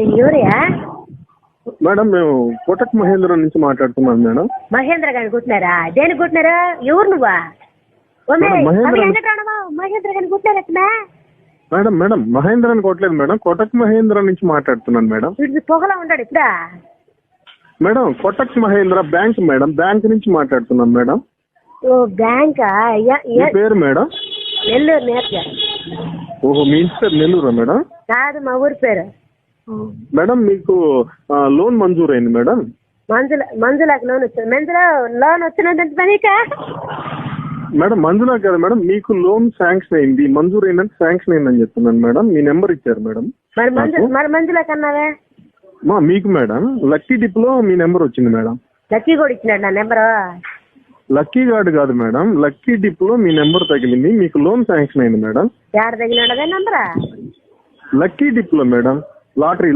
ఎవరయ్యా? మేడం మేము కోటక్ మహేంద్ర నుంచి మాట్లాడుతున్నాం మేడం. మహేంద్ర గారిని కుట్టినారా? దేనికి కుట్టినారు? ఎవరు నువ్వా? మహేంద్ర గారిని కుట్టినారట్నా? మేడం మేడం మహేంద్ర అని కొట్టలేదు మేడం, కోటక్ మహేంద్ర నుంచి మాట్లాడుతున్నాను మేడం. వీడి పొగలా ఉన్నాడు ఇప్పుడా? Madam Kotak Mahindra bank madam, bank నుంచి మాట్లాడుతున్నాం మేడం. ఓ బ్యాంకా? మీ పేరు మేడం? నెల్లూరు నేర్చ. ఓహో, మీ ఇంటి పేరు నెల్లూరా మేడం? కాదు, మా ఊరి పేరు. మేడం మీకు లోన్ మంజూరైంది మేడం. మంజులకు లోన్ వచ్చింది. లోన్ వచ్చినదంటే పనికా? మేడం మంజులా కదా మేడం, మీకు లోన్ శాంక్షన్ అయింది, మంజూరు అయిందంటే శాంక్షన్ అయిందని చెప్తున్నాను మేడం. మీ నెంబర్ ఇచ్చారు మేడం. మరి మంజులా కన్నావే? మీకు మేడం లక్కీ డిప్ లో మీ నెంబర్ వచ్చింది మేడం. లక్కీ కూడా ఇచ్చినాడు నా నెంబరు? లక్కీ కార్డు కాదు మేడం, లక్కీ డిప్ లో మీ నెంబర్ తగిలింది, మీకు లోన్ శాంక్షన్ అయింది మేడం. ఎక్కడ తగిలినాడు అదే నెంబరా? లక్కీ డిప్ లో మేడం, లాటరీ